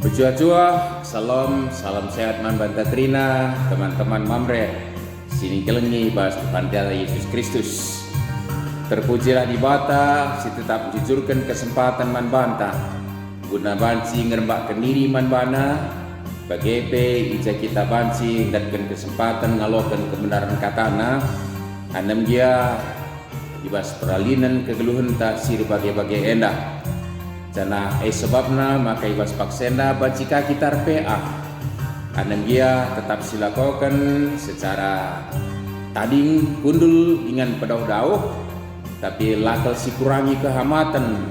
Bejua-jua, salam sehat man banta Trina, teman-teman mamre, sini kelengi bahas Tuhan Yesus Kristus. Terpujilah di bata, si tetap jujurkan kesempatan man banta, guna banci ngerembak diri man bana, bagepe ija kita banci datkan kesempatan ngalokan kebenaran katana, anem dia ibas peralinan kegeluhan tak sir bagai-bagai endah. Jana sebabna maka ibas paksenda bajika kita RPA anem dia tetap silakokan secara tading kundul dengan pedauh-dauh, tapi lakal si kurangi kehamatan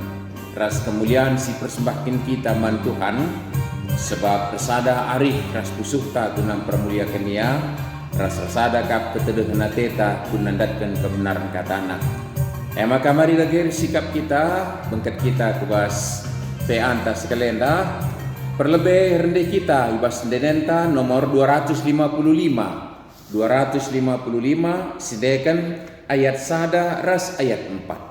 ras kemuliaan si persembahkan kita man Tuhan, sebab persada arif ras pusuhta tunang permuliakan dia, ras rasada kap ketedehan teta kunandatkan kebenaran katana. Maka mari lagi sikap kita, bengket kita kubas peanta sekelenda, perlebih rendah kita ibas denenta nomor 255 sedekan ayat sada ras ayat 4.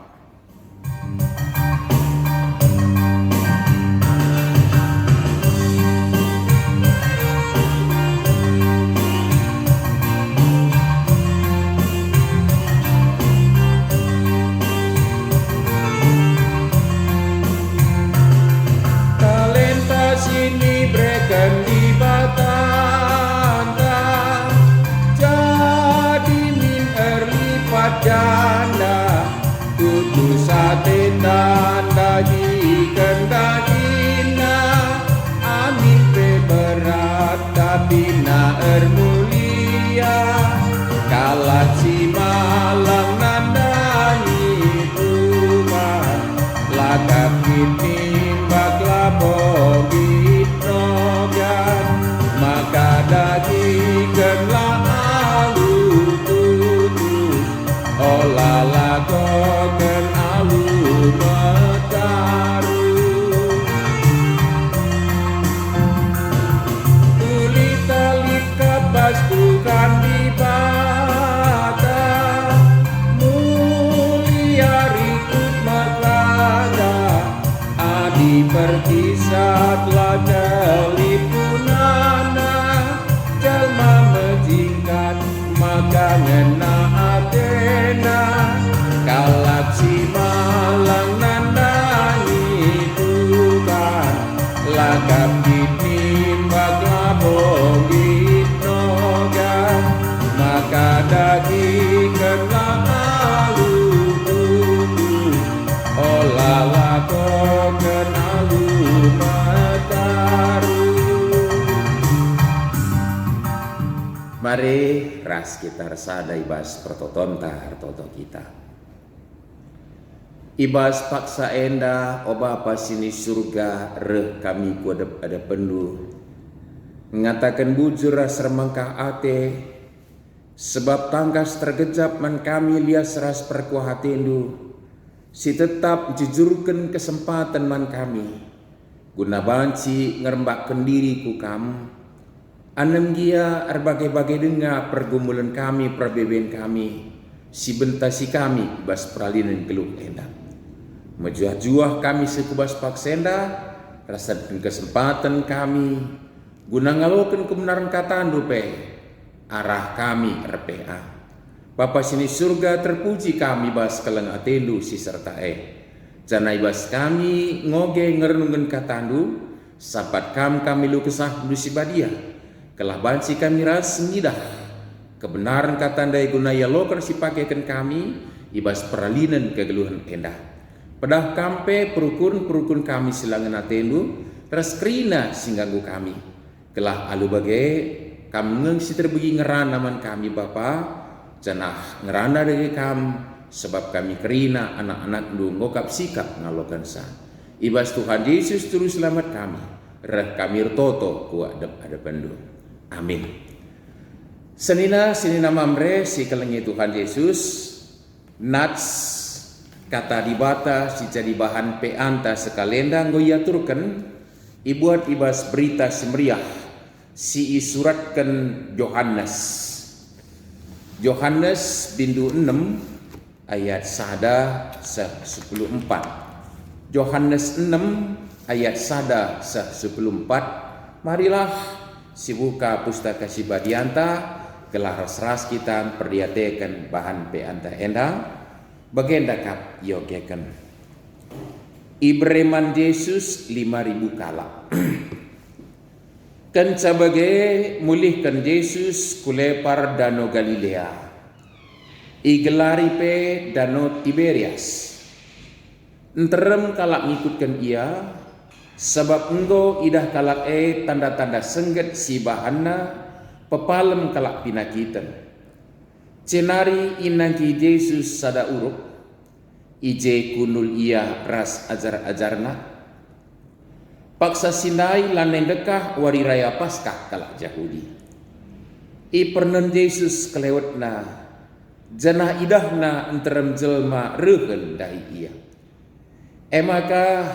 Janda tutu sate tanda kendagina amin berat tapi na mulia kalat si malang nandani Tuhan lagap kitimbak labogit nogan maka dagikanlah olah lakokan alu mataru tulit-talit kapas bukan di bata mulia rikut matlada adi perkisat lada lipunana jalma mejingkat maka ngena kalak si malang nandani Tuhan lagap ditimbak labogit nogan maka dagikanlah alu tutu olah lakokan alu mataru. Mari ras kita resada ibas pertotonta hartoto kita. Ibas paksa enda oba pasini surga reh kami ku ada pendu. Mengatakan bujur ras remangkah ate, sebab tangkas tergejap man kami lias ras perkuah hatendu. Si tetap jujurkan kesempatan man kami, guna banci ngerembakkan diri ku kam. Anem gia berbagai-bagai dengar pergumulan kami, perbeben kami, si bentasi kami bas peralinan geluh endang. Mejuah-juah kami sekubas paksenda, rasakan kesempatan kami, guna ngalokan kebenaran kataan dupe, arah kami RPA. Bapa sini surga terpuji kami bas keleng atendu si serta Janai bas kami ngoge ngerenungan katandu, sabat kami lu kesah lu si badia. Kelah banci kami ras ngidah kebenaran katandai guna yalokan si pakaikan kami ibas peralinan kegeluhan endah. Pedah kampe perukun kami silangan atendu ras krina singganggu kami. Kelah alu bagai kam ngeng si terbegi ngerana man kami Bapa janah ngerana dari kam sebab kami kerina anak-anak lu ngokap sikap ngalokan sa. Ibas Tuhan Yesus terus selamat kami. Reh kami toto ku ada pendu. Amin. Senina mamre si kelengi Tuhan Yesus nats kata dibata si jadi bahan peanta sekalenda ngoyaturkan ibuat ibas berita semeriah si isuratkan Yohanes bindu 6 ayat sada 10:4 Yohanes 6 ayat 1-14. Marilah sibuka pustaka si Badianta kelah ras kita perdiatekan bahan pe anta enda bagenda kap yogekan. Ibreman Yesus 5.000 kala. Kan sebagai mulihkan Yesus kulepar Danau Galilea. Igelari pe Danau Tiberias. Enterem kalak ngikutkan ia, sebab engkau idah kalak tanda-tanda sengget si bahanna, pepalem kalak pinakitan. Cenari inangki Yesus sada urup, ije kunul ia ras ajar-ajarna. Paksa sindai lanen dekah wari raya Paskah kalak Yahudi. Ipernen Yesus kelewatna, janah idahna enterem jelma rehen dahi ia. Maka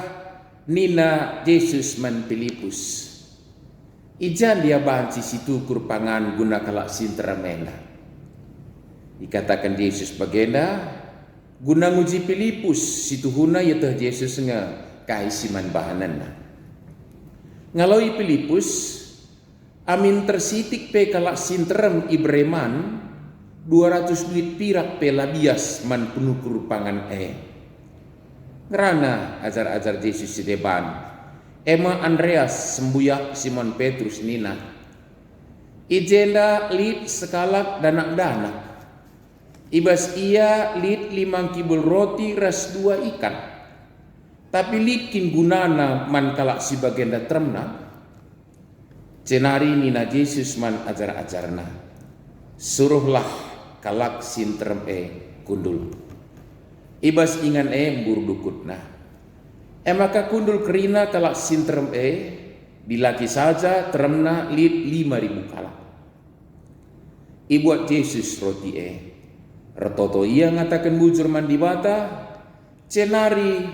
nina Yesus man Filipus. Ijan dia bahan situ kurpangan guna kalak sinteramena. Dikatakan Yesus bagenda guna nguji Filipus situ huna yaitu Yesus nga kaisiman bahanana. Ngaloi Filipus amin tersitik pe kalak sinteram Ibreman 200 duit pirak pe labias man penuh kurpangan Ngerana ajar-ajar Yesus di depan. Emma Andreas sembuyak Simon Petrus nina. Ijenda lid sekalak danak-danak. Ibas ia lid 5 kibul roti ras 2 ikan. Tapi lid kin gunana man kalak si bagenda tremna. Cenari nina Yesus man ajar-ajarna. Suruhlah kalak sinterem kundul. Ibas ingan burdukutna. Maka kundul kerina kalak sinterem dilaki saja teremna lid 5.000 kalak. Ibuat Yesus roti Retoto ia ngatakan bujur mandi bata. Cenari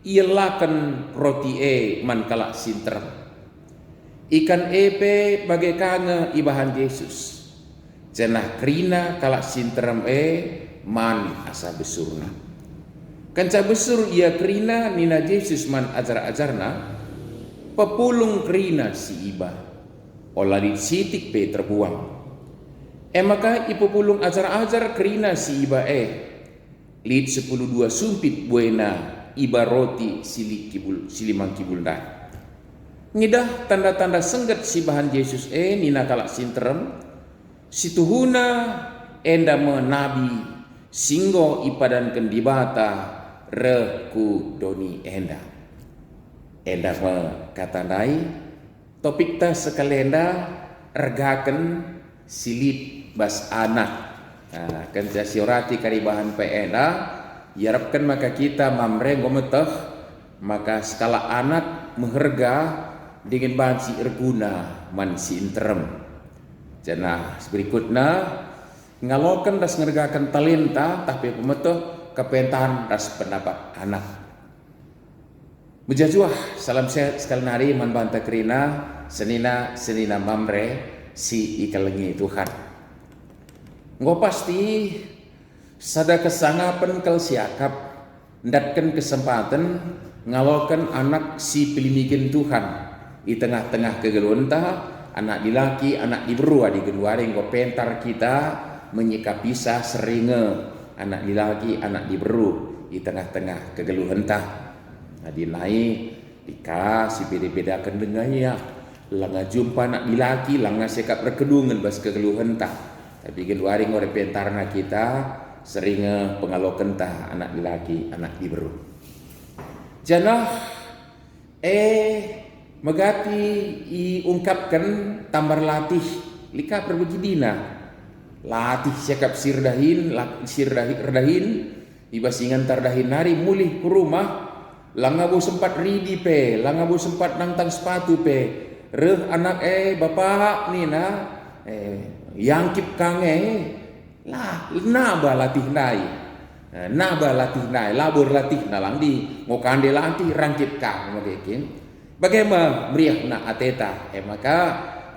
ia lakan roti man kalak sinterem. Ikan pe bagai kange ibahan Yesus. Cenah kerina kalak sinterem man asa besurna. Kanca besur ia kerina nina Yesus man ajar-ajarna pepulung kerina si iba olah di sitik pe terbuang. Maka ipepulung ajar-ajar kerina si iba lid 12 sumpit buena iba roti sili 5 kibul dah. Ngidah tanda-tanda sengget si bahan Yesus nina kalak sinterem situhuna enda menabi singgo ipadan kendibata reku doni enda me katandai topik ta sekalenda ergaken silip bas anak kan siorati karibahan pe enda yarapkan maka kita mamre gometeh maka skala anak meherga dengan bahan si erguna man si interem janah berikutnya ngalokan das ngergakan talenta tapi pemeteh kepentahan ras pendapat anak. Bejajuah salam sehat sekali hari man banta kerina senina mamre si ikalengi Tuhan. Ngo pasti sada kesangapan kal siakap ndatkan kesempatan ngalokan anak si pelimikin Tuhan di tengah-tengah kegeluanta anak dilaki anak diberua di geluare ngo pentar kita menyikapi seringe anak dilaki anak diberu di tengah-tengah kegeluhan tah. Dinai dikasih beda-bedakan dengannya. Langa jumpa anak dilaki langa sekap berkedungan bas kegeluhan tah. Tapi geluari ngore pentarna kita sering pengalokan tah anak dilaki anak diberu. Janah megati iungkapkan tambar latih lika perbejidina. Latih sekap sirdahin ibasingan tardahin nari mulih ke rumah langa bu sempat ridi pe langa bu sempat nangtang sepatu pe reh anak bapak nina yangkip kange lah naba latih nai labur latih nalang di ngokande latih rangkip kang magekin bagaimana meriah na ateta maka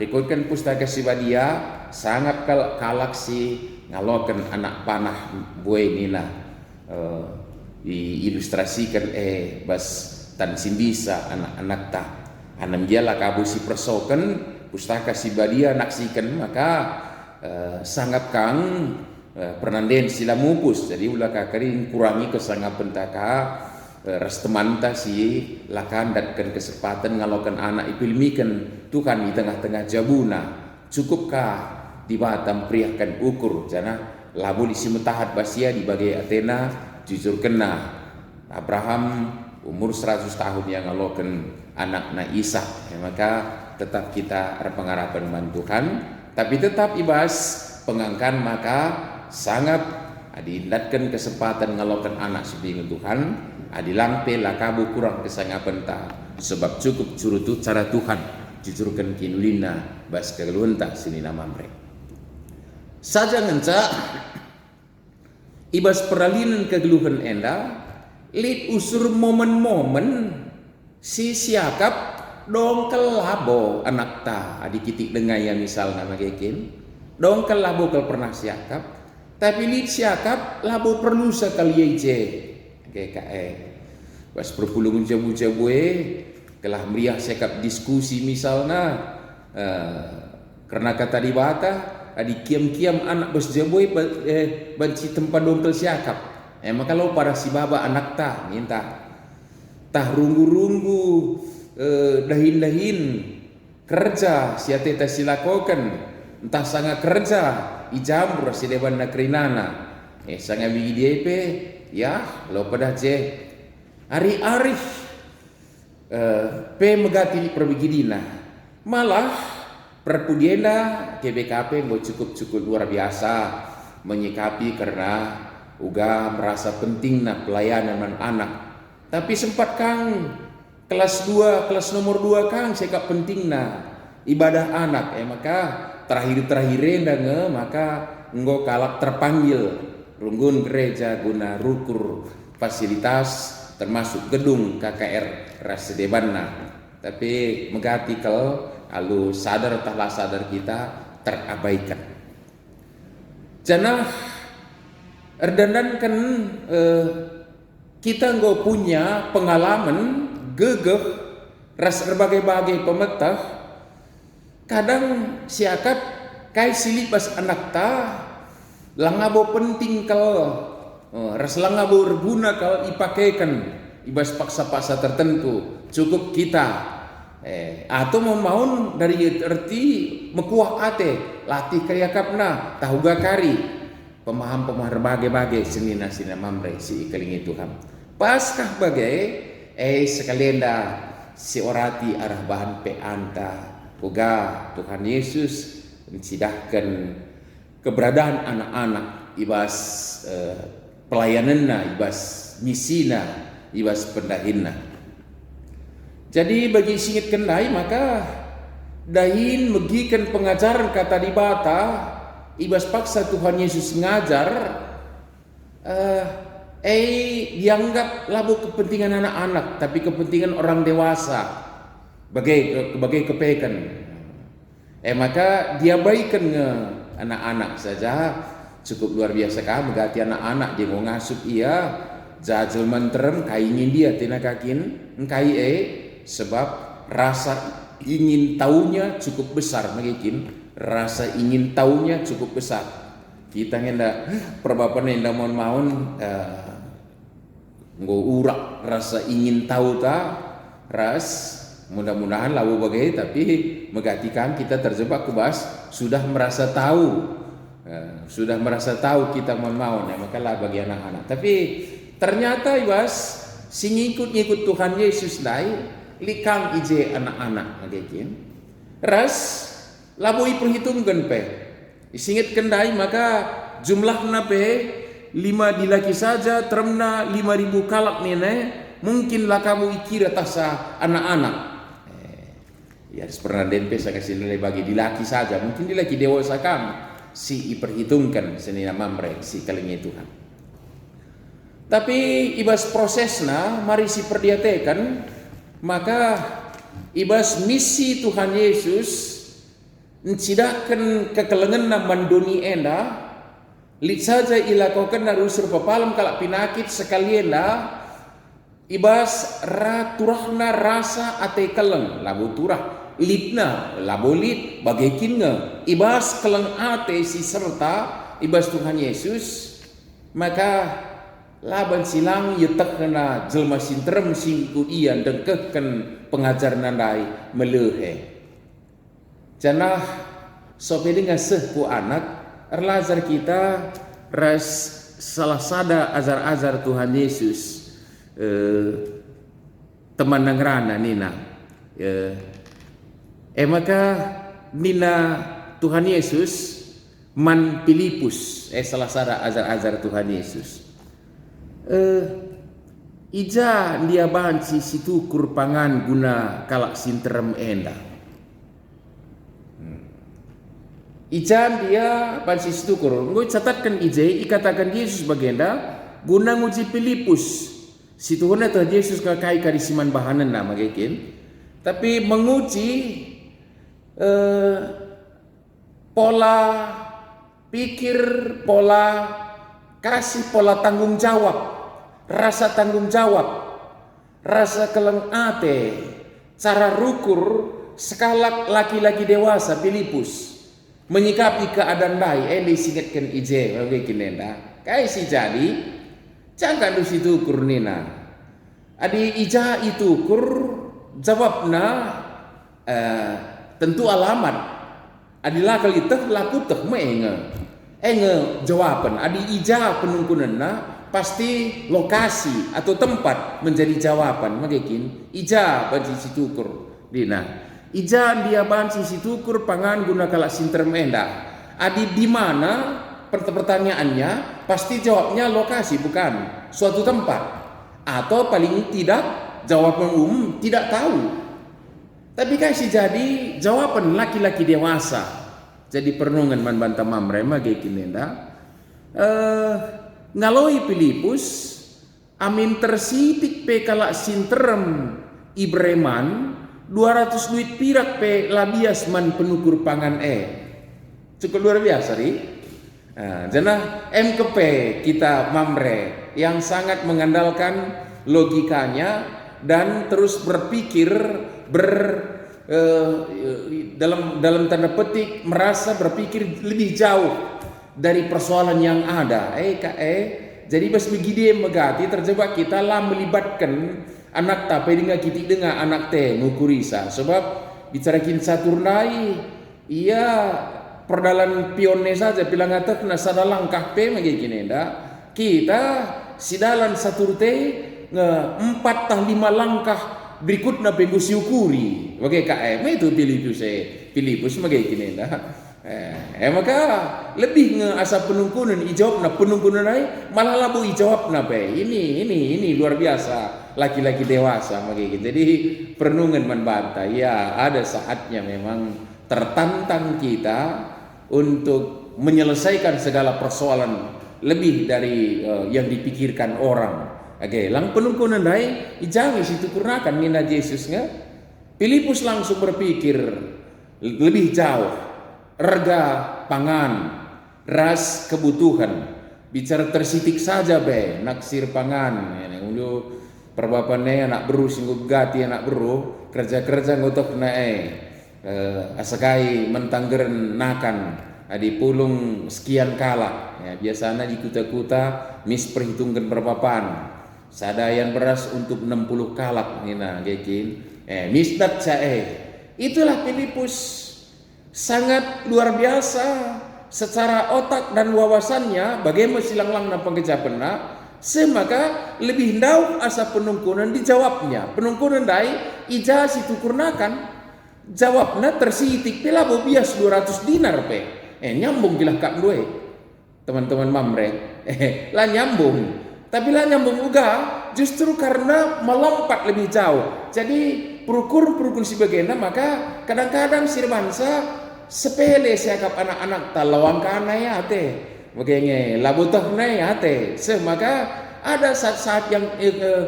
dikutkan pustaka sibadia sangat kalaksi ngalokan anak panah buai nina diilustrasikan bas tan simbisa anak-anak ta anam dia lakabu si persoken pustaka si badia naksikan maka sangat kang pernanden sila mupus jadi ulah kakarin kurangi kesangapan taka ras temanta si lakan datkan kesempatan ngalokan anak ipilmikan Tuhan di tengah-tengah jabuna cukupkah di Batam priakan ukur jana labu di simetahat basia di bagai Athena jujur kena Abraham umur 100 tahun yang ngalokan anak na Ishak maka tetap kita pengharapan man Tuhan tapi tetap ibas pengangkan maka sangat diindatkan kesempatan ngalokan anak sebingung Tuhan adilampe lakabu kurang kesangapan ta sebab cukup curutu cara Tuhan jujurkan kinulina bas kegelunta sini nama mereka saja ngenca ibas peralinan kegeluhan enda lit usur momen-momen si siakap dong kelabo anak ta adikitik dengaya misal nama gekin dong kelabo kel pernah siakap tapi lit siakap labo perlu sekali je GKE pas perpulungan jabu-jabu kelah meriah siakap diskusi misalnya karena kata di bata adi kiam-kiam anak bos jabu banci tempat dongkel siakap maka lo para si baba anak ta minta tah runggu-runggu dahin-dahin kerja siateta silakokan entah sangat kerja ijambur si deban nakrinana sangat bigi DP ya lo pada je ari-ari pe megati perbigidina malah perpudienda KBKP mau cukup luar biasa menyikapi karena uga merasa penting na pelayanan anak tapi sempat kang kelas nomor 2 kang sekap penting na ibadah anak maka terakhir maka enggo kalak terpanggil runggun gereja guna rukur fasilitas termasuk gedung KKR Rasedebanna tapi megati kalau alu sadar kita terabaikan jana erdandan kan kita enggo punya pengalaman gegeh ras berbagai-bagai pemetah kadang siakap kai silibas anak ta langabo penting kalau ras langabo berguna kalau ipakaikan ibas paksa-paksa tertentu cukup kita atau memaun dari erti mekuah ate latih kariakapna tahuga kari pemaham berbagai-bagai senina mamre si ikelingi Tuhan paskah bagai sekalian dah si orati arah bahan pe anta uga Tuhan Yesus mencidahkan keberadaan anak-anak ibas pelayananna ibas misina ibas pendahinna jadi bagi singit kendai maka dahin megikan pengajaran kata di bata ibas paksa Tuhan Yesus ngajar dianggap labu kepentingan anak-anak tapi kepentingan orang dewasa bagai kepekan maka dia baikan anak-anak saja cukup luar biasa kah megati anak-anak dia mau ngasup ia jajal menterem kaingin dia tina kakin kai sebab rasa ingin tahunya cukup besar megikin rasa ingin tahunya cukup besar kita ngenda perbapan yang maun nggo urak rasa ingin tahu ta ras mudah-mudahan lawu bagai tapi megatikan kita terjebak kubas sudah merasa tahu kita mau maka lah bagi anak-anak tapi ternyata ibas sing ngikut Tuhan Yesus dai likang ije anak-anak ngagekin ras labu iperhitungkan pe isingit kendai maka jumlahna pe 5 dilaki saja termna 5.000 kalak nene mungkin lah kamu ikira tasa anak-anak ya pernah denpe saya kasih nilai bagi dilaki saja mungkin dilaki dewasa kamu si iperhitungkan senina mamre si kalingi Tuhan tapi ibas prosesna mari si perdiatekan maka ibas misi Tuhan Yesus mencidahkan kekelengan mandoni enda Lit saja ilakokan na rusur papalam kalak pinakit sekalian lah ibas turahna rasa ate keleng labu turah litna labu lit bagaikin nge ibas keleng ate si serta ibas Tuhan Yesus maka laban silang yetek kena jelma sinterem singku ian dengkehken pengajar nandai melehe janah sopedi ngaseh ku anak erlazar kita ras salah sada azar-azar Tuhan Yesus teman nangrana nina maka nina Tuhan Yesus man Filipus salah sada azar-azar Tuhan Yesus ija dia banci situ kurpangan guna kalak sinterem enda ijan dia banci situ kur ngoi catatkan ije ikatakan Yesus bagenda guna nguji Filipus situ hona tuh Yesus kakai karisiman bahanan nama gekin tapi menguji pola pikir pola kasih pola tanggung jawab rasa tanggung jawab rasa keleng ate cara rukur sekalak laki-laki dewasa Filipus menyikapi keadaan dai disingatkan ije bagian enda kai si jadi jangan du situ kurnina adi ija itu kur jawabna tentu alamat adi lakal itu laku teh enge jawaban adi ija penungkunanna pasti lokasi atau tempat menjadi jawaban magikin ija banci situ kur dina ija dia banci situ kur pangan guna kalak sinterem enda adi di mana pertanyaannya pasti jawabnya lokasi bukan suatu tempat atau paling tidak jawaban umum tidak tahu tapi kasih jadi jawaban laki-laki dewasa jadi pernungan man banta mamre magikin enda ngaloi Filipus amin tersitik pe kalak sinterem ibreman 200 duit pirak pe labias man penukur pangan cukup luar biasa ri janah MKP kita mamre yang sangat mengandalkan logikanya dan terus berpikir dalam tanda petik merasa berpikir lebih jauh dari persoalan yang ada jadi bas begini megati terjebak kita lah melibatkan anak tapi dengan kita dengan anak teh ngukurisa sebab bicarakin saturnai iya perdalan pionnya saja bilang atas nasa langkah pe begini kita sidalan saturte 4 tah 5 langkah berikutnya pengu siukuri bagai KM itu Filipus begini maka lebih asa penungkunan ijawab na penungkunan malah labu ijawab na pe ini luar biasa laki-laki dewasa begitu jadi perenungan membantah ya ada saatnya memang tertantang kita untuk menyelesaikan segala persoalan lebih dari yang dipikirkan orang lang penungkunan ijangi situ kurnakan nina Yesusnya Filipus langsung berpikir lebih jauh rega pangan ras kebutuhan bicara tersitik saja be naksir pangan ulu perbapannya anak beru singgup gati anak beru kerja ngotok na asakai mentanggeren nakan adi pulung sekian kala ya biasanya di kuta-kuta mis perhitungkan berpapan sadayan beras untuk 60 kalak nina gekin misdat itulah Filipus sangat luar biasa secara otak dan wawasannya bagaimana silang-lang na pengkecapenna semaka lebih ndau asa penungkunan dijawabnya penungkunan dai ija situ kurnakan jawabna tersitik pela bobias 200 dinar pe nyambung gilah kak due teman-teman mamre lah nyambung tapi lah nyambung juga justru karena melompat lebih jauh jadi perukur si bagenda maka kadang-kadang sirbansa sepele siakap anak-anak talawang kana ya teh begenge labutah na ya teh maka ada saat-saat yang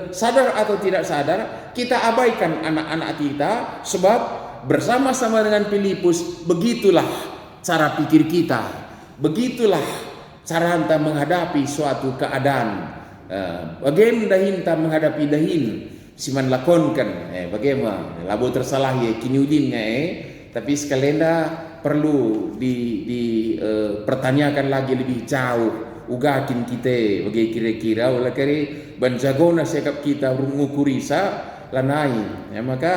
sadar atau tidak sadar kita abaikan anak-anak kita sebab bersama-sama dengan Filipus begitulah cara pikir kita begitulah cara enta menghadapi suatu keadaan. Bagaimana enta menghadapi dahin siman lakonkan. Bagaimana labo tersalah ya kiniudinnya tapi sekalian perlu pertanyakan lagi lebih jauh. Ugakin kita bagi kira-kira oleh kari banjagona sekap kita ngukuri lanai. Maka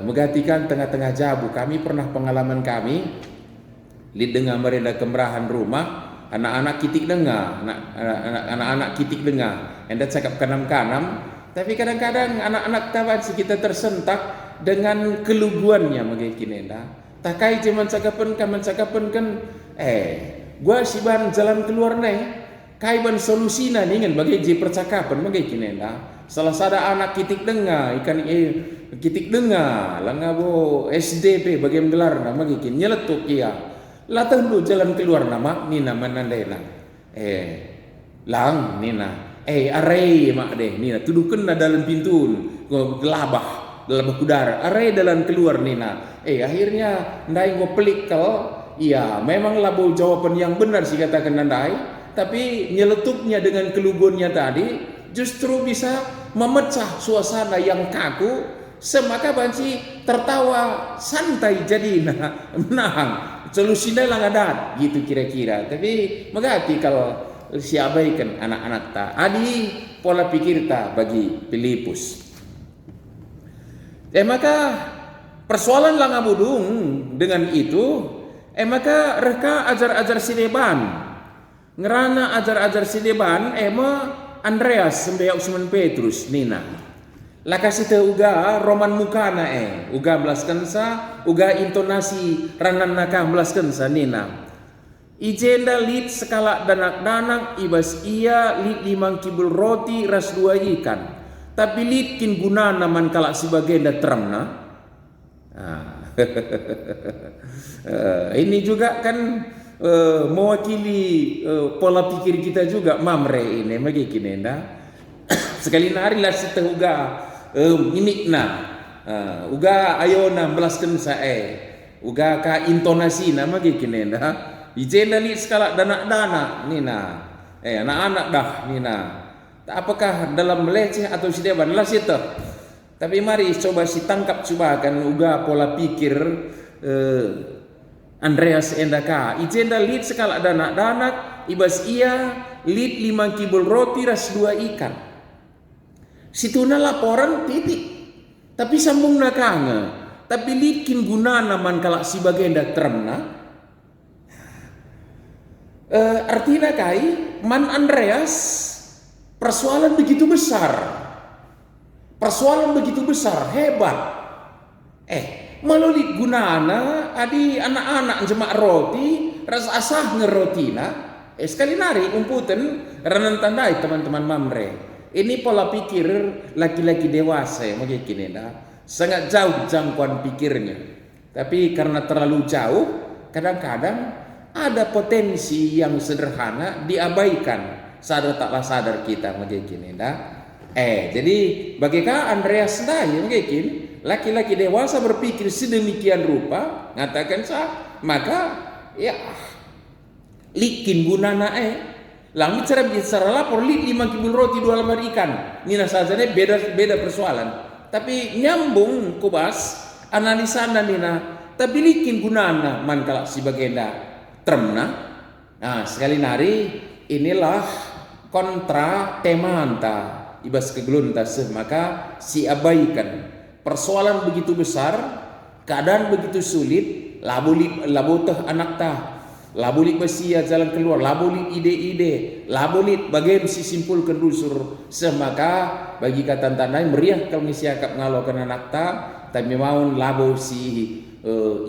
megatikan tengah-tengah jabu kami pernah pengalaman kami lid dengan merenda kemerahan rumah anak-anak kitik dengar anak-anak kitik dengar enda cakap kanam-kanam tapi kadang-kadang anak-anak tawan si kita tersentak dengan keluguannya begini takai cuman cakapan kan gua siban jalan keluar kaiban solusina nih kan bagi percakapan begini salah sada anak kitik dengar ikan kitik dengar langabo SDP bagian gelar nama gikin nyeletuk ya latah lu jalan keluar nama nina manandena lang nina array mak deh nina tuduhkan dalam pintu gelabah kudara array dalam keluar nina akhirnya ndai go pelik kalau iya memang labo jawaban yang benar sih katakan nandai tapi nyeletuknya dengan keluguannya tadi justru bisa memecah suasana yang kaku semaka banci tertawa santai jadi nah solusinya lah ngadat gitu kira-kira tapi megati kalau si abaikan anak-anak ta adi pola pikir ta bagi Filipus maka persoalan lah ngabudung dengan itu maka reka ajar-ajar sineban ngerana ajar-ajar sineban Andreas sembeyak Usman Petrus nina lakasi te uga roman mukana uga belaskensa uga intonasi ranan naka belaskensa nina ijenda lit sekala danak-danak ibas iya lit 5 kibul roti ras 2 ikan tapi lit kin gunana man kalak sibagenda teremna ini juga kan mewakili pola pikir kita juga mamre ini begini sekali nari lah setehuga minikna uga ayona belaskan uga ka intonasi nama begini ijena li skala dana nina anak-anak dah nina apakah dalam meleceh atau sideban lah situ tapi mari coba si tangkap coba kan uga pola pikir Andreas endaka ijenda lid sekala danak ibas iya lid 5 kibul roti ras 2 ikan situna laporan titik tapi sambung nakanga tapi lid kin gunana man kalak si bagenda teremna artinya kai man Andreas persoalan begitu besar hebat melalui gunana adi anak-anak jemak roti rasa asah ngerotina sekali nari umputan ranan tandai teman-teman mamre ini pola pikir laki-laki dewasa begini sangat jauh jangkauan pikirnya tapi karena terlalu jauh kadang-kadang ada potensi yang sederhana diabaikan sadar taklah sadar kita begini jadi bagikah Andreas mungkin laki-laki dewasa berpikir sedemikian rupa ngatakan maka ya likin gunana lang bicara lapor lit 5 kibul roti 2 lembar ikan nina saja beda persoalan tapi nyambung kubas analisa nina tapi likin gunana man kalak si bagenda termna sekali nari inilah kontra temanta ibas kegeluntas maka si abaikan persoalan begitu besar keadaan begitu sulit labulit anak tah labulit basia jalan keluar labulit ide-ide labulit bagian si simpulkan dusur semaka bagi kata tanai meriah kalau siakap ngalokan anak tah tapi maun labo si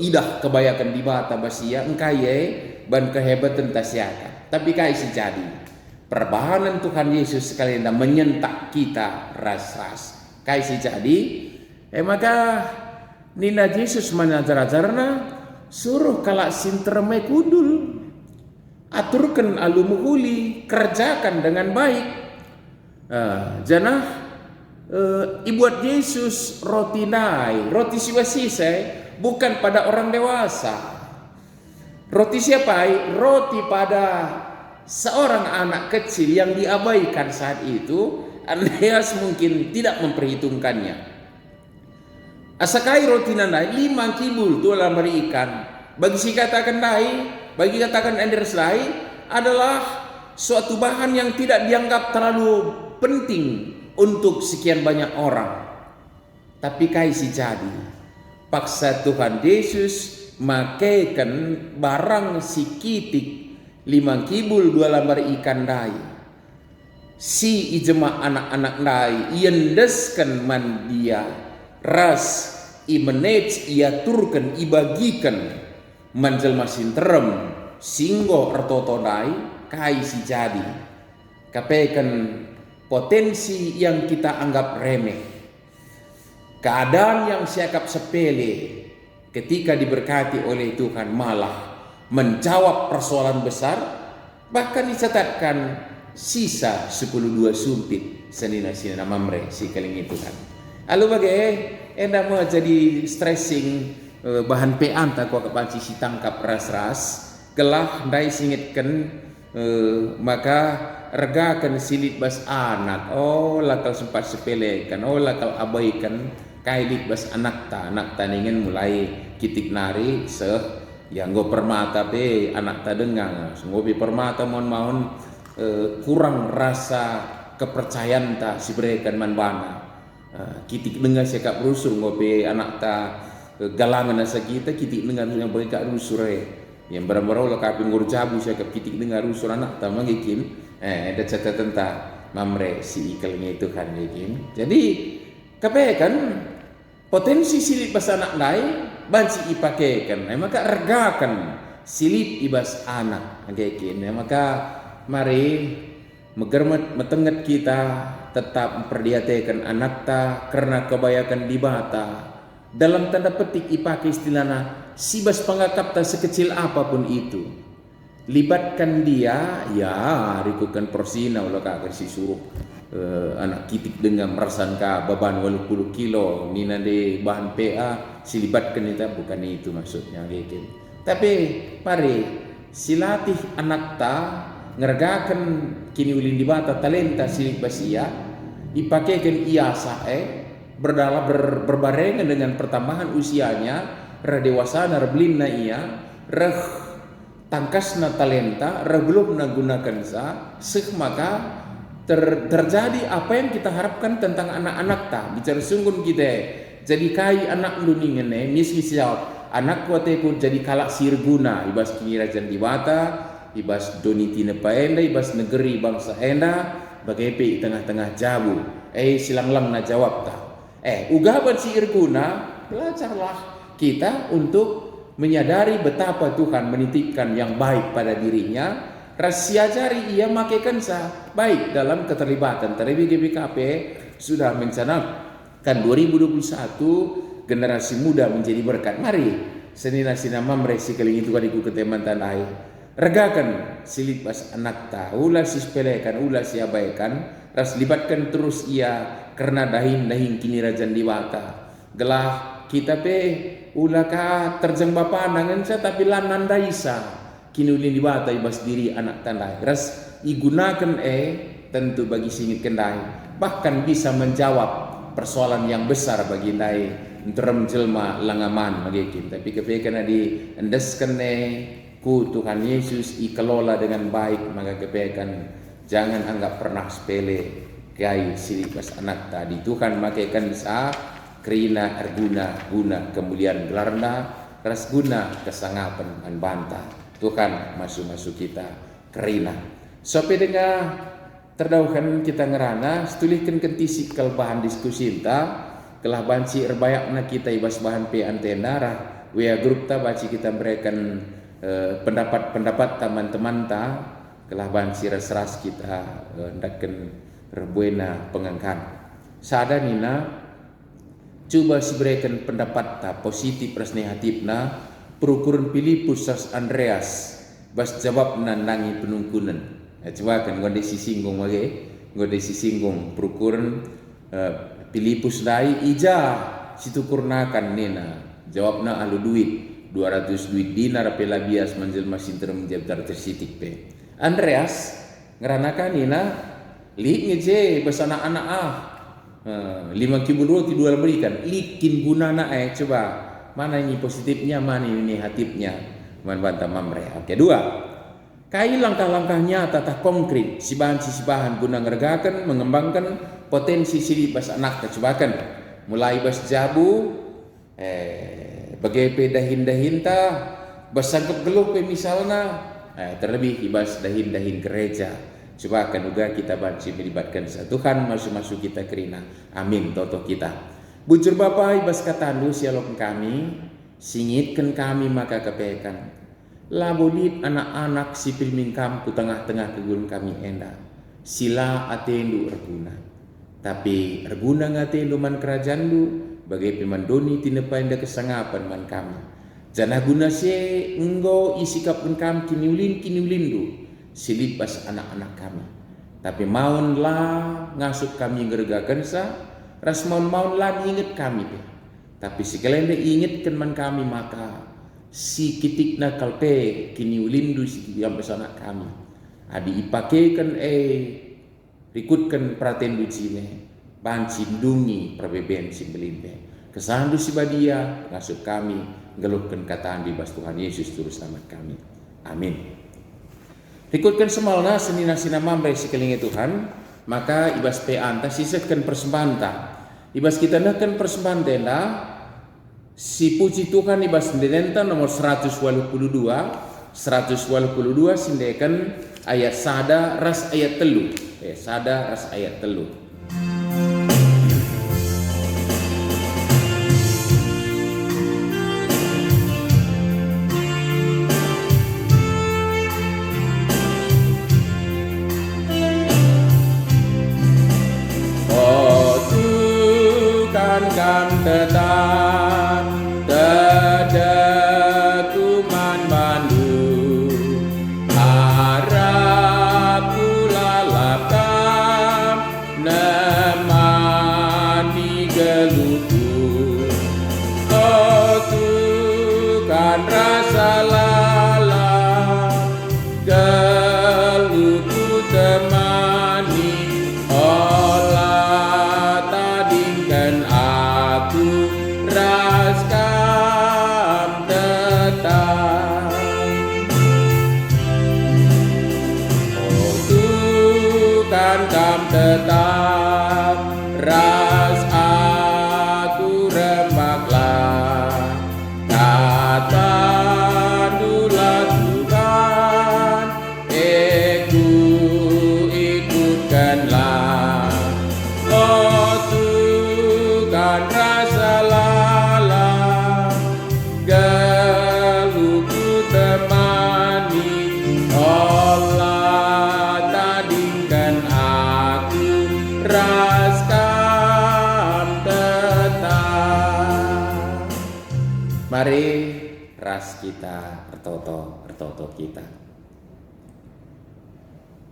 idah kebayakan di bata basia engkaye ban kehebatan tasiaka tapi kai si jadi perbahanan Tuhan Yesus sekalian menyentak kita ras-ras kai si jadi maka nina Yesus mengajar-ajarna suruh kalak sinterme kudul aturkan alumuhuli kerjakan dengan baik janah ibuat Yesus roti roti siwasise bukan pada orang dewasa roti siapa roti pada seorang anak kecil yang diabaikan saat itu, Andreas mungkin tidak memperhitungkannya. Asakai roti nandai 5 kibul tu lambar ikan. Bagi si katakan dai, bagi katakan Andreas dai adalah suatu bahan yang tidak dianggap terlalu penting untuk sekian banyak orang. Tapi si jadi paksa Tuhan Yesus makaikan barang si kitik 5 kibul 2 lambar ikan dai. Si ijema anak-anak dai iendeskan man dia ras i manage ia turkan ibagikan manjel masin terem singgo ertoto dai kai si jadi kapekan potensi yang kita anggap remeh, keadaan yang siakap sepele ketika diberkati oleh Tuhan malah menjawab persoalan besar, bahkan dicatatkan sisa 10 sumpit senina mamre si keling itu kan. Lalu enda mau jadi stressing bahan peanta ko kepanci si tangkap ras-ras gelah ndai singitkan maka regakan silit bas anak, oh lakal sempat sepelekan, oh lakal abaikan kailit bas anak ta ningen mulai kitik nari yang go permata pe anak ta dengang ngopi permata mohon kurang rasa kepercayaan ta si berekan man bana kitik dengar sekap rusur ngopi anak ta galangan asa kita kitik dengar yang berika rusur yang barang-barang kaping ngurjabu sekap kitik dengar rusur anak ta mangikin ada catatan ta mamre si ikalnya itu kan yakin. Jadi kan potensi silip bas anak dai banci ipakekan, maka regakan silip ibas anak yakin. Maka mari megermet metenget kita tetap memperdiatekan anak ta karena kebayakan dibata dalam tanda petik ipake istilahna sibas pangakap ta sekecil apapun itu. Libatkan dia, ya rikukan persina ulah kagak si suruh anak kitik dengan merasanka beban 80 kilo nina de bahan PA silibatkan itu bukan itu maksudnya gitu. Tapi mari silatih anak ta ngeragakan kini ulin dibata talenta silik basia dipakekan iasa berbarengan dengan pertambahan usianya radewasana reblimna ia tangkasna talenta belum gunakan maka terjadi apa yang kita harapkan tentang anak-anak ta bicara sungguh kita jadi kai anak luningen misal anak kuate pun jadi kalak sirguna ibas kini rajan dibata ibas donitina paenda ibas negeri bangsa enda bagai tengah-tengah jabu silang-lang na jawab ta ugaban si irguna belajarlah kita untuk menyadari betapa Tuhan menitipkan yang baik pada dirinya, rahasia jari ia makaikan baik dalam keterlibatan. Terlebih GBKP sudah mencanangkan 2021 generasi muda menjadi berkat. Mari senina sinama meresi keling itu kadiku keteman tanai. Regakan silip pas anak ta, ulah si sepelekan, ulah si abaikan, ras libatkan terus ia karena dahin kini rajan diwata. Gelah kita ulaka terjeng bapa nangan tapi lanan daisa kini ulin dibata ibas diri anak tandai ras igunakan tentu bagi singit kendai bahkan bisa menjawab persoalan yang besar bagi ndai nterem jelma langaman magikin tapi kepekan di endeskan ku Tuhan Yesus ikelola dengan baik maka kepekan jangan anggap pernah sepele kai silipas anak tadi Tuhan makaikan Krina erguna guna kemuliaan gelarna ras guna kesangapan dan banta Tuhan masuk kita kerina sope dengar terdauhan kita ngerana setulihkan kentisik kel bahan diskusi ta kelah banci erbayakna kita ibas bahan pe antena rah wea grup ta baci kita berikan pendapat teman-teman ta kelah banci ras kita hendaken rebuena pengangkan sada nina coba si berikan pendapat ta positif ras negatif na perukuran Filipus ras Andreas bas jawab nandangi penungkunan coba kan ngode sisinggung ngode sisinggung perukuran Filipus dai ija situ kurnakan nena jawabna alu duit 200 duit dinar pela bias manjel masin termenjab tersitik pe Andreas ngeranakan ina li ngeje besana anak 5 kibun roti 2 berikan likin gunana coba mana ini positifnya mana ini negatifnya man bantah mamre. Oke, 2 kai langkah-langkahnya tata konkret si bahan guna ngergakan mengembangkan potensi si bas anak kecobakan mulai bas jabu bagai dahin-dahinta basangkep geluh misalnya terlebih ibas dahin gereja. Coba kan juga kita banci melibatkan Tuhan masuk kita kerina. Amin toto kita. Bujur Bapa ibas katandu sialok kami, singitkan kami maka kepekan. Labodit anak-anak si pilmingkam ku tengah-tengah kegun kami enda. Sila atendu erguna. Tapi erguna ngatendu man kerajandu bagai pemandoni tinepain da kesangapan man kami. Janah guna se enggo isikap kam kiniulindu silipas anak-anak kami. Tapi maun lah ngasuk kami ngergakan sa ras maun lah inget kami deh. Tapi si kalende ingetkan man kami maka si kitik na kalpe kiniulindu si yang anak kami. Adi ipakekan rikutkan praten ducine banci dungi prabeben si belimpe. Kesandu si badia ngasuk kami ngeluhkan kataan di bas Tuhan Yesus terus selamat kami. Amin. Ikutkan semalna senina sinamamre sekelingi Tuhan, maka ibas pe anta sisatkan persembahan ta. Ibas kita nakan persembahan tenda si puji Tuhan ibas denenta nomor 182 sindekan ayat sada ras ayat telu. Sada ras ayat telu. Kam tetap tedakuman bandu harap kulalapkan nemani geluku tukan rasa lala geluku temani olah tadingkan aku raskam tetap Tuhan kam tetap ras aku rembaklah kata dula Tuhan ikutkanlah Tuhan rasa lala geluku temani olah tadingkan aku raskam tetap. Mari ras kita ertoto kita.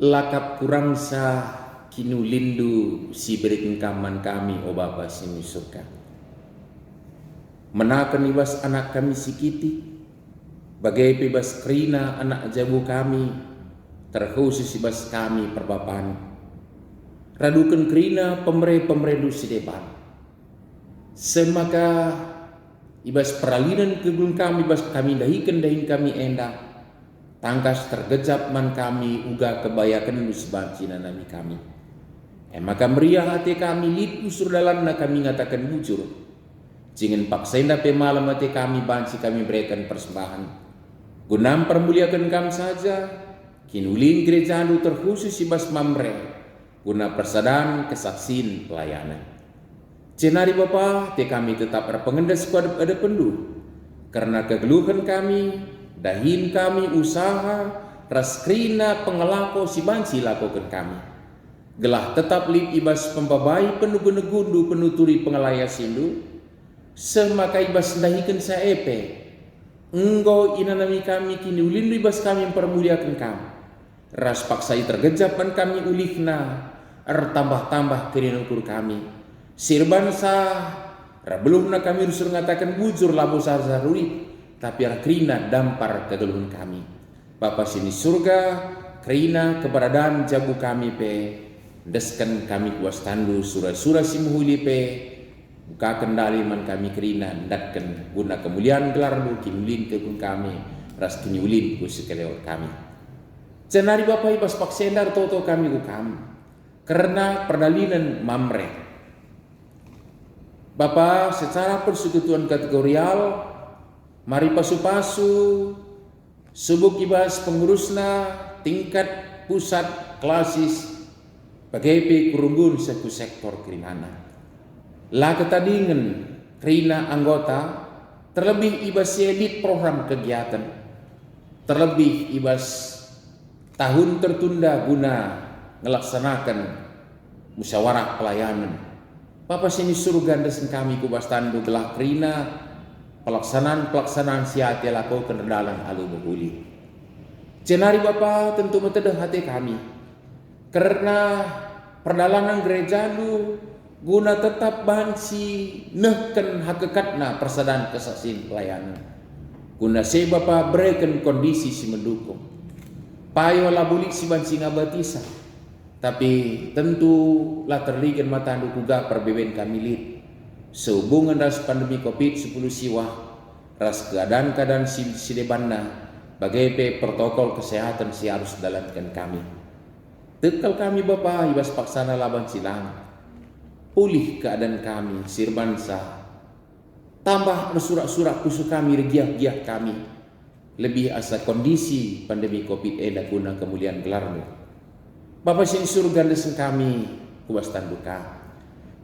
Lakap kurangsa kinulindu si berikan kaman kami o Bapa sini surga. Menakan ibas anak kami sikiti, bagai bebas kerina anak jabu kami, terkhusus ibas kami perbapaan. Radukan kerina pemere si depan. Semaka ibas peralinan kebun kami ibas kami dahin kami endah. Tangkas tergejap man kami uga kebayakan nusibanci nanami kami. Maka meriah hati kami lid usur dalam na kami ngatakan bujur. Jangan paksainda pe malam hati kami banci kami berikan persembahan. Gunam permuliakan kami saja. Kinulin gereja anu terkhusus ibas mamre. Guna persadaan kesaksin pelayanan. Cenari Bapa te kami tetap berpengendas kepada ada pendu. Karena kegeluhan kami dahin kami usaha raskrina pengelako si banci lakukan kami. Gelah tetap lip ibas pembabai penuh gundu penuturi pengelaya sindu. Semaka ibas dahikan saepe. Engkau inanami kami kini ulindu ibas kami permuliakan kami. Ras paksai tergejapan kami ulihna. Tambah-tambah kerinukur kami. Sirban sah. Rabeluhna kami rusur ngatakan bujur labu sarui. Tapi rakrina dampar kegeluhan kami. Bapa sini surga, kerina keberadaan jabu kami pe, deskan kami kuas tandu surah-surah simuhuli pe, buka kendali man kami kerina, datkan guna kemuliaan gelar lu kinulin ke kun kami, ras kinyulin ku sekelewat kami. Cenari Bapak ibas paksendar toto kami ku kami, karena perdalinan mamre. Bapak secara persekutuan kategorial, mari pasu-pasu, subuk ibas pengurusna tingkat pusat klasis PGP kurunggun seku sektor kerimana. La ketadingen kerina anggota, terlebih ibas edit program kegiatan, terlebih ibas tahun tertunda guna ngelaksanakan musyawarah pelayanan. Bapak sini suruh gandasan kami kubas tandu gelah kerina pelaksanaan siate lakukan rendalan alu behuli. Cenari Bapak tentu metedah hati kami, karena perdalangan gereja lu guna tetap bansi nehken hakikatna persadaan kesaksian pelayanan. Guna se Bapak berikan kondisi si mendukung. Payo lah bulik si bansi ngabatisa. Tapi tentu lah terligan mata dukuga perbeben kami lid. Sehubungan ras pandemi COVID-10 siwa, ras keadaan si debanna, bagai protokol kesehatan si harus dalamkan kami. Tekal kami Bapak ibas paksana laban silang. Pulih keadaan kami sirbansa. Tambah bersurak-surak kusu kami regiah-giah kami. Lebih asa kondisi pandemi COVID eda guna kemuliaan gelarmu. Bapak sini suruh gandasan kami kubas tanduka.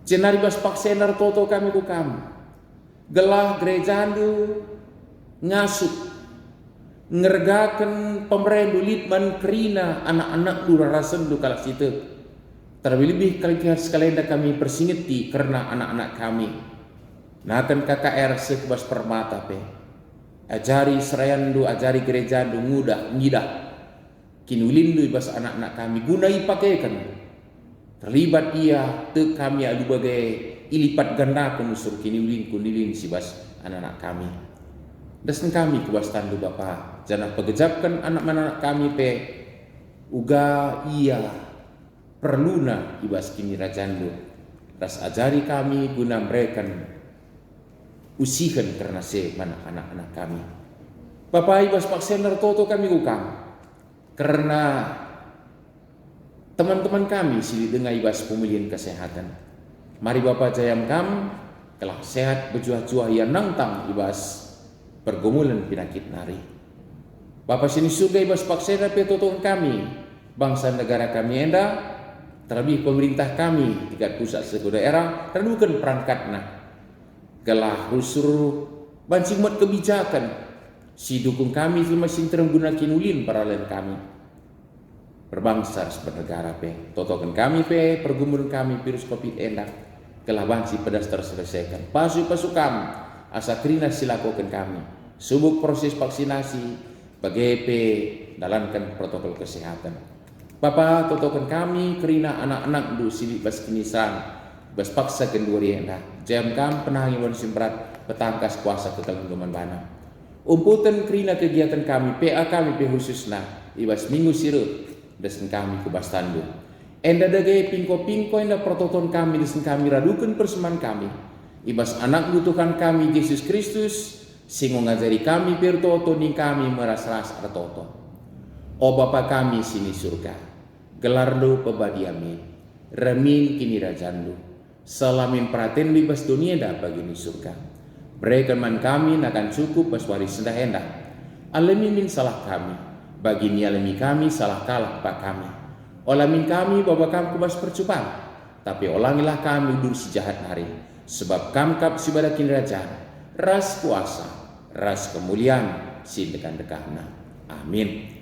Cenari bas paksenar toto kami ku kami. Gelah gereja andu ngasuk ngergakan pemerendu litman kerina anak-anak dura rasen du kalak situ. Terlebih kali sekalian kami persingeti karena anak-anak kami. Nakan KKR sekubas permata pe. Ajari serayandu, ajari gereja andu ngidah. Kinulindu ibas anak-anak kami gunai pakaikan. Terlibat ia te kami alu bagai ilipat ganda penusur kinulin si bas anak-anak kami. Dasan kami kubas tandu Bapak. Jangan pegejapkan anak-anak kami pe. Uga ia perluna ibas kini rajandu. Ras ajari kami guna mereka usihan karena se mana anak-anak kami. Bapak ibas paksenar toto kami kukam. Karena teman-teman kami sili dengan ibas pemulihan kesehatan. Mari Bapak jayam kam telah sehat berjuah-juah yang nangtang ibas pergumulan penyakit nari. Bapak sini surga ibas paksena petotong kami, bangsa negara kami enda, terlebih pemerintah kami tingkat pusat seku daerah, redukan perangkatna. Gelah rusur bancing kebijakan. Si dukung kami masih terguna kinulin paralel kami. Berbangsa bernegara pe. Totokan kami pe, pergumulan kami virus COVID enak. Kelaban si pedas terselesaikan. Pasu-pasu kami, asa krina silakokan kami. Subuk proses vaksinasi, bagai pe dalamkan protokol kesehatan. Bapak totokan kami kerina anak-anak du silik bas kinisan, bas paksa kenduri enak. Jam kam penangi wan simberat petangkas kuasa ketelungguman bana. Umputan kerina kegiatan kami, PA kami khususna, ibas minggu sirut, desen kami kubas tandu. Enda dagai pingko-pingko enda prototon kami, desen kami radukan persembahan kami. Ibas anak butuhkan kami Yesus Kristus, singo ngajari kami pirtoto ning kami meras-ras artoto. O Bapa kami sini surga, gelardo pebadiami, remin kini rajandu, salamin praten libas dunia da bagini surga. Berikan man kami akan cukup baswari sendah hendak. Alami min salah kami, bagi ni alami kami salah kalah pak kami. Olamin kami bawa kami kubas percubaan, tapi olangilah kami dur si jahat hari. Sebab kamkap si badakin kerajaan, ras kuasa, ras kemuliaan si dekan-dekahna. Amin.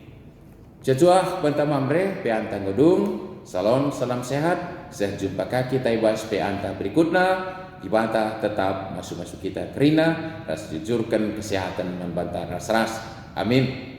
Jajuah bantamamre peantang gedung, salon salam sehat. Saya jumpa kaki taibas peantang berikutnya. Ibantah tetap masuk-masuk kita kerina, ras jujurkan kesehatan membantah ras-ras. Amin.